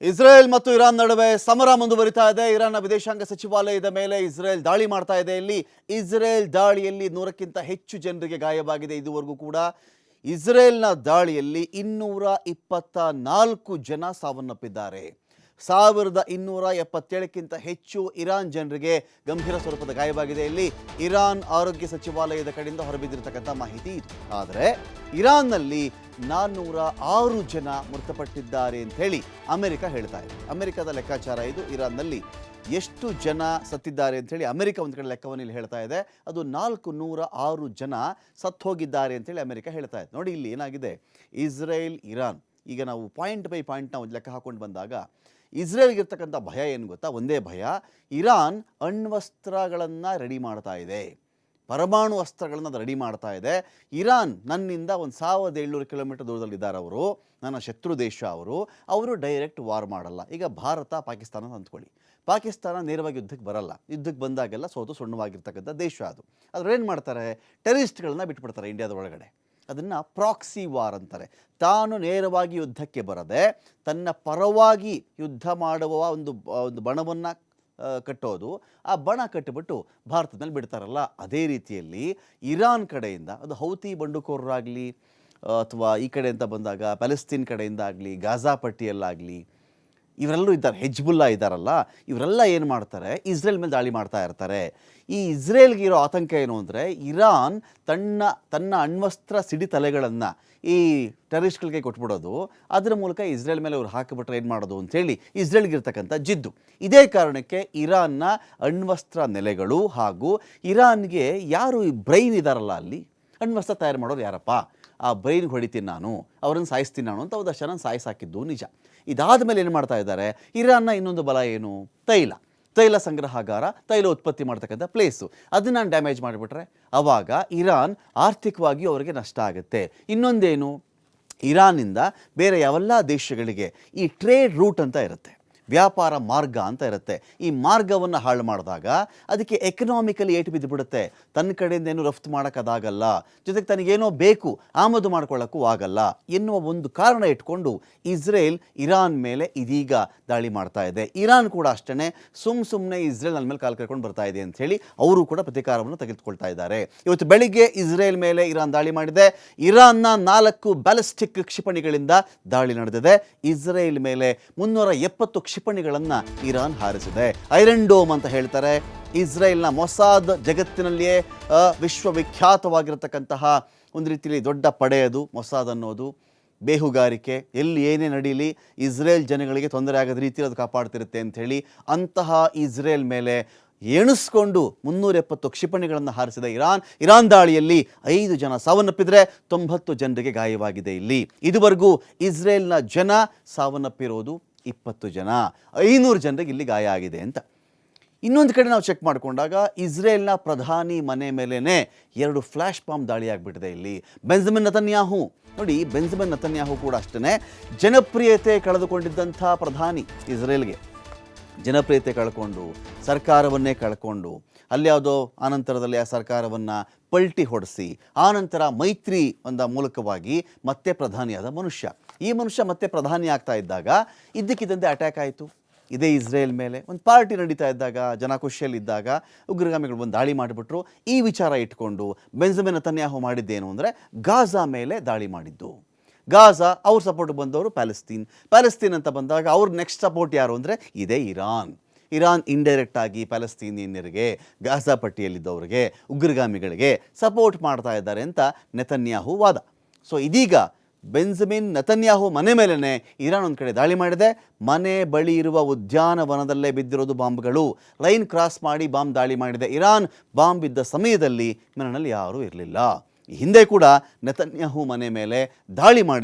Israel ಮತ್ತು Iran ನಡುವೆ ಸಮರ ಮುಂದುವರಿತಾ ಇದೆ. ಇರಾನ್ನ ವಿದೇಶಾಂಗ ಸಚಿವಾಲಯದ ಮೇಲೆ ಇಸ್ರೇಲ್ ದಾಳಿ ಮಾಡ್ತಾ ಇದೆ. ಇಲ್ಲಿ ಇಸ್ರೇಲ್ ದಾಳಿಯಲ್ಲಿ 100ಕ್ಕಿಂತ ಹೆಚ್ಚು ಜನರಿಗೆ ಗಾಯವಾಗಿದೆ. ಇದುವರೆಗೂ ಕೂಡ ಇಸ್ರೇಲ್ನ ದಾಳಿಯಲ್ಲಿ 224 ಜನ ಸಾವನ್ನಪ್ಪಿದ್ದಾರೆ. 1277ಕ್ಕಿಂತ ಹೆಚ್ಚು ಇರಾನ್ ಜನರಿಗೆ ಗಂಭೀರ ಸ್ವರೂಪದ ಗಾಯವಾಗಿದೆ. ಇಲ್ಲಿ ಇರಾನ್ ಆರೋಗ್ಯ ಸಚಿವಾಲಯದ ಕಡೆಯಿಂದ ಹೊರಬಿದ್ದಿರತಕ್ಕಂಥ ಮಾಹಿತಿ ಇದು. ಆದರೆ ಇರಾನ್ನಲ್ಲಿ 406 ಜನ ಮೃತಪಟ್ಟಿದ್ದಾರೆ ಅಂತ ಹೇಳಿ ಅಮೆರಿಕ ಹೇಳ್ತಾ ಇದೆ. ಅಮೆರಿಕದ ಲೆಕ್ಕಾಚಾರ ಇದು. ಇರಾನ್ನಲ್ಲಿ ಎಷ್ಟು ಜನ ಸತ್ತಿದ್ದಾರೆ ಅಂತ ಹೇಳಿ ಅಮೆರಿಕ ಒಂದು ಕಡೆ ಲೆಕ್ಕವನ್ನು ಇಲ್ಲಿ ಹೇಳ್ತಾ ಇದೆ. ಅದು 406 ಜನ ಸತ್ತು ಹೋಗಿದ್ದಾರೆ ಅಂತೇಳಿ ಅಮೆರಿಕ ಹೇಳ್ತಾ ಇದೆ. ನೋಡಿ ಇಲ್ಲಿ ಏನಾಗಿದೆ, ಇಸ್ರೇಲ್ ಇರಾನ್, ಈಗ ನಾವು ಪಾಯಿಂಟ್ ಬೈ ಪಾಯಿಂಟ್ ನಾವು ಲೆಕ್ಕ ಹಾಕೊಂಡು ಬಂದಾಗ ಇಸ್ರೇಲ್ಗಿರ್ತಕ್ಕಂಥ ಭಯ ಏನು ಗೊತ್ತಾ? ಒಂದೇ ಭಯ, ಇರಾನ್ ಅಣ್ವಸ್ತ್ರಗಳನ್ನು ರೆಡಿ ಮಾಡ್ತಾ ಇದೆ, ಪರಮಾಣು ಅಸ್ತ್ರಗಳನ್ನು ರೆಡಿ ಮಾಡ್ತಾ ಇದೆ. ಇರಾನ್ ನನ್ನಿಂದ ಒಂದು 1700 ಕಿಲೋಮೀಟರ್ ದೂರದಲ್ಲಿದ್ದಾರೆ, ಅವರು ನನ್ನ ಶತ್ರು ದೇಶ, ಅವರು ಡೈರೆಕ್ಟ್ ವಾರ್ ಮಾಡಲ್ಲ. ಈಗ ಭಾರತ ಪಾಕಿಸ್ತಾನ ಅಂದ್ಕೊಳ್ಳಿ, ಪಾಕಿಸ್ತಾನ ನೇರವಾಗಿ ಯುದ್ಧಕ್ಕೆ ಬರಲ್ಲ, ಯುದ್ಧಕ್ಕೆ ಬಂದಾಗೆಲ್ಲ ಸೋತು ಸುಣ್ಣವಾಗಿರ್ತಕ್ಕಂಥ ದೇಶ ಅದು. ಅದ್ರ ಏನು ಮಾಡ್ತಾರೆ, ಟೆರರಿಸ್ಟ್ಗಳನ್ನ ಬಿಟ್ಬಿಡ್ತಾರೆ ಇಂಡಿಯಾದ ಒಳಗಡೆ. ಅದನ್ನು ಪ್ರಾಕ್ಸಿ ವಾರ್ ಅಂತಾರೆ. ತಾನು ನೇರವಾಗಿ ಯುದ್ಧಕ್ಕೆ ಬರದೆ ತನ್ನ ಪರವಾಗಿ ಯುದ್ಧ ಮಾಡುವ ಒಂದು ಬಣವನ್ನು ಕಟ್ಟೋದು, ಆ ಬಣ ಕಟ್ಟಿಬಿಟ್ಟು ಭಾರತದ ಮೇಲೆ ಬಿಡ್ತಾರಲ್ಲ, ಅದೇ ರೀತಿಯಲ್ಲಿ ಇರಾನ್ ಕಡೆಯಿಂದ, ಅದು ಹೌತಿ ಬಂಡುಕೋರರಾಗಲಿ ಅಥವಾ ಈ ಕಡೆ ಅಂತ ಬಂದಾಗ ಪ್ಯಾಲೆಸ್ತೀನ್ ಕಡೆಯಿಂದ ಆಗಲಿ, ಗಾಜಾ ಪಟ್ಟಿಯಲ್ಲಾಗಲಿ, ಇವರೆಲ್ಲರೂ ಇದ್ದಾರೆ, ಹೆಜ್ಬುಲ್ಲಾ ಇದ್ದಾರಲ್ಲ, ಇವರೆಲ್ಲ ಏನು ಮಾಡ್ತಾರೆ, ಇಸ್ರೇಲ್ ಮೇಲೆ ದಾಳಿ ಮಾಡ್ತಾ ಇರ್ತಾರೆ. ಈ ಇಸ್ರೇಲ್ಗೆ ಇರೋ ಆತಂಕ ಏನು ಅಂದರೆ, ಇರಾನ್ ತನ್ನ ಅಣ್ವಸ್ತ್ರ ಸಿಡಿತಲೆಗಳನ್ನು ಈ ಟೆರರಿಸ್ಟ್ಗಳಿಗೆ ಕೊಟ್ಬಿಡೋದು, ಅದರ ಮೂಲಕ ಇಸ್ರೇಲ್ ಮೇಲೆ ಅವ್ರು ಹಾಕಿಬಿಟ್ರೆ ಏನು ಮಾಡೋದು ಅಂಥೇಳಿ ಇಸ್ರೇಲ್ಗಿರ್ತಕ್ಕಂಥ ಜಿದ್ದು. ಇದೇ ಕಾರಣಕ್ಕೆ ಇರಾನ್ನ ಅಣ್ವಸ್ತ್ರ ನೆಲೆಗಳು ಹಾಗೂ ಇರಾನ್ಗೆ ಯಾರು ಬ್ರೈನ್ ಇದ್ದಾರಲ್ಲ, ಅಲ್ಲಿ ಅಣ್ವಸ್ತ್ರ ತಯಾರು ಮಾಡೋರು ಯಾರಪ್ಪ, ಆ ಬ್ರೈನ್ಗೆ ಹೊಡಿತೀನಿ ನಾನು, ಅವರನ್ನು ಸಾಯಿಸ್ತೀನಿ ನಾನು ಅಂತ ಒಂದು ಜನ ಸಾಯಿಸಾಕಿದ್ದು ನಿಜ. ಇದಾದ ಮೇಲೆ ಏನು ಮಾಡ್ತಾ ಇದ್ದಾರೆ, ಇರಾನ್ನ ಇನ್ನೊಂದು ಬಲ ಏನು, ತೈಲ ಸಂಗ್ರಹಾಗಾರ, ತೈಲ ಉತ್ಪತ್ತಿ ಮಾಡ್ತಕ್ಕಂಥ ಪ್ಲೇಸು, ಅದನ್ನು ನಾನು ಡ್ಯಾಮೇಜ್ ಮಾಡಿಬಿಟ್ರೆ ಆವಾಗ ಇರಾನ್ ಆರ್ಥಿಕವಾಗಿ ಅವರಿಗೆ ನಷ್ಟ ಆಗುತ್ತೆ. ಇನ್ನೊಂದೇನು, ಇರಾನಿಂದ ಬೇರೆ ಯಾವೆಲ್ಲ ದೇಶಗಳಿಗೆ ಈ ಟ್ರೇಡ್ ರೂಟ್ ಅಂತ ಇರುತ್ತೆ, ವ್ಯಾಪಾರ ಮಾರ್ಗ ಅಂತ ಇರುತ್ತೆ. ಈ ಮಾರ್ಗವನ್ನು ಹಾಳು ಮಾಡಿದಾಗ ಅದಕ್ಕೆ ಎಕನಾಮಿಕಲಿ ಏಟು ಬಿದ್ದುಬಿಡುತ್ತೆ. ತನ್ನ ಕಡೆಯಿಂದ ಏನು ರಫ್ತು ಮಾಡೋಕ್ಕಾಗಲ್ಲ, ಜೊತೆಗೆ ತನಗೇನೋ ಬೇಕು ಆಮದು ಮಾಡ್ಕೊಳ್ಳೋಕ್ಕೂ ಆಗಲ್ಲ ಎನ್ನುವ ಒಂದು ಕಾರಣ ಇಟ್ಕೊಂಡು ಇಸ್ರೇಲ್ ಇರಾನ್ ಮೇಲೆ ಇದೀಗ ದಾಳಿ ಮಾಡ್ತಾ ಇದೆ. ಇರಾನ್ ಕೂಡ ಅಷ್ಟೇ ಸುಮ್ಮನೆ ಇಸ್ರೇಲ್ ನನ್ನ ಮೇಲೆ ಕಾಲು ಕರ್ಕೊಂಡು ಬರ್ತಾ ಇದೆ ಅಂತ ಹೇಳಿ ಅವರು ಕೂಡ ಪ್ರತೀಕಾರವನ್ನು ತೆಗೆದುಕೊಳ್ತಾ ಇದ್ದಾರೆ. ಇವತ್ತು ಬೆಳಿಗ್ಗೆ ಇಸ್ರೇಲ್ ಮೇಲೆ ಇರಾನ್ ದಾಳಿ ಮಾಡಿದೆ. ಇರಾನ್ನ 4 ಬ್ಯಾಲಿಸ್ಟಿಕ್ ಕ್ಷಿಪಣಿಗಳಿಂದ ದಾಳಿ ನಡೆದಿದೆ. ಇಸ್ರೇಲ್ ಮೇಲೆ 370 ಕ್ಷಿಪಣಿಗಳನ್ನು ಇರಾನ್ ಹಾರಿಸಿದೆ. ಐರನ್ ಡೋಮ್ ಅಂತ ಹೇಳ್ತಾರೆ. ಇಸ್ರೇಲ್ನ ಮೊಸಾದ್ ಜಗತ್ತಿನಲ್ಲಿಯೇ ವಿಶ್ವವಿಖ್ಯಾತವಾಗಿರತಕ್ಕಂತಹ ಒಂದು ರೀತಿಯಲ್ಲಿ ದೊಡ್ಡ ಪಡೆ ಅದು ಮೊಸಾದ್ ಅನ್ನೋದು. ಬೇಹುಗಾರಿಕೆ ಎಲ್ಲಿ ಏನೇ ನಡೀಲಿ ಇಸ್ರೇಲ್ ಜನಗಳಿಗೆ ತೊಂದರೆ ಆಗದ ರೀತಿಯಲ್ಲಿ ಅದು ಕಾಪಾಡ್ತಿರುತ್ತೆ ಅಂಥೇಳಿ ಅಂತಹ ಇಸ್ರೇಲ್ ಮೇಲೆ ಎಣಿಸ್ಕೊಂಡು 370 ಕ್ಷಿಪಣಿಗಳನ್ನು ಹಾರಿಸಿದ ಇರಾನ್ ದಾಳಿಯಲ್ಲಿ 5 ಜನ ಸಾವನ್ನಪ್ಪಿದರೆ 90 ಜನರಿಗೆ ಗಾಯವಾಗಿದೆ. ಇಲ್ಲಿ ಇದುವರೆಗೂ ಇಸ್ರೇಲ್ನ ಜನ ಸಾವನ್ನಪ್ಪಿರೋದು 20 ಜನ, 500 ಜನರಿಗೆ ಇಲ್ಲಿ ಗಾಯ ಆಗಿದೆ ಅಂತ. ಇನ್ನೊಂದು ಕಡೆ ನಾವು ಚೆಕ್ ಮಾಡಿಕೊಂಡಾಗ ಇಸ್ರೇಲ್ನ ಪ್ರಧಾನಿ ಮನೆ ಮೇಲೇ 2 ಫ್ಲ್ಯಾಶ್ ಬಾಂಬ್ ದಾಳಿ ಆಗಿಬಿಟ್ಟಿದೆ. ಇಲ್ಲಿ ಬೆಂಜಮಿನ್ ನೆತನ್ಯಾಹು, ನೋಡಿ ಬೆಂಜಮಿನ್ ನೆತನ್ಯಾಹು ಕೂಡ ಅಷ್ಟೇ ಜನಪ್ರಿಯತೆ ಕಳೆದುಕೊಂಡಿದ್ದಂಥ ಪ್ರಧಾನಿ. ಇಸ್ರೇಲ್ಗೆ ಜನಪ್ರಿಯತೆ ಕಳ್ಕೊಂಡು ಸರ್ಕಾರವನ್ನೇ ಕಳ್ಕೊಂಡು ಅಲ್ಲಿ ಯಾವುದೋ ಆನಂತರದಲ್ಲಿ ಆ ಸರ್ಕಾರವನ್ನು ಪಲ್ಟಿ ಹೊಡೆಸಿ ಆನಂತರ ಮೈತ್ರಿ ಒಂದ ಮೂಲಕವಾಗಿ ಮತ್ತೆ ಪ್ರಧಾನಿಯಾದ ಮನುಷ್ಯ. ಈ ಮನುಷ್ಯ ಮತ್ತೆ ಪ್ರಧಾನಿ ಆಗ್ತಾ ಇದ್ದಾಗ ಇದ್ದಕ್ಕಿದ್ದಂತೆ ಅಟ್ಯಾಕ್ ಆಯಿತು ಇದೇ ಇಸ್ರೇಲ್ ಮೇಲೆ. ಒಂದು ಪಾರ್ಟಿ ನಡೀತಾ ಇದ್ದಾಗ, ಜನ ಖುಷಿಯಲ್ಲಿದ್ದಾಗ ಉಗ್ರಗಾಮಿಗಳು ಬಂದು ದಾಳಿ ಮಾಡಿಬಿಟ್ರು. ಈ ವಿಚಾರ ಇಟ್ಕೊಂಡು ಬೆಂಜಮಿನ್ ನೆತನ್ಯಾಹು ಮಾಡಿದ್ದೇನು ಅಂದರೆ ಗಾಜಾ ಮೇಲೆ ದಾಳಿ ಮಾಡಿದ್ದು. ಗಾಜಾ ಅವ್ರ ಸಪೋರ್ಟ್ ಬಂದವರು ಪ್ಯಾಲೆಸ್ತೀನ್ ಅಂತ ಬಂದಾಗ ಅವ್ರ ನೆಕ್ಸ್ಟ್ ಸಪೋರ್ಟ್ ಯಾರು ಅಂದರೆ ಇದೇ ಇರಾನ್ ಇಂಡೈರೆಕ್ಟ್ ಆಗಿ ಪ್ಯಾಲೆಸ್ತೀನಿಯನ್ನಿಗೆ, ಗಾಜಾ ಪಟ್ಟಿಯಲ್ಲಿದ್ದವರಿಗೆ, ಉಗ್ರಗಾಮಿಗಳಿಗೆ ಸಪೋರ್ಟ್ ಮಾಡ್ತಾ ಇದ್ದಾರೆ ಅಂತ ನೆತನ್ಯಾಹು ವಾದ. ಸೊ ಇದೀಗ ಬೆಂಜಮಿನ್ ನೆತನ್ಯಾಹು ಮನೆ ಮೇಲೇ ಇರಾನ್ ಒಂದು ಕಡೆ ದಾಳಿ ಮಾಡಿದೆ. ಮನೆ ಬಳಿ ಇರುವ ಉದ್ಯಾನವನದಲ್ಲೇ ಬಿದ್ದಿರೋದು ಬಾಂಬ್ಗಳು. ಲೈನ್ ಕ್ರಾಸ್ ಮಾಡಿ ಬಾಂಬ್ ದಾಳಿ ಮಾಡಿದೆ ಇರಾನ್. ಬಾಂಬ್ ಬಿದ್ದ ಸಮಯದಲ್ಲಿ ಮನೆಯಲ್ಲಿ ಯಾರೂ ಇರಲಿಲ್ಲ. ಹಿಂದೆ ಕೂಡ ನೆತನ್ಯಾಹು ಮನೆ ಮೇಲೆ ದಾಳಿ ಮಾಡಿ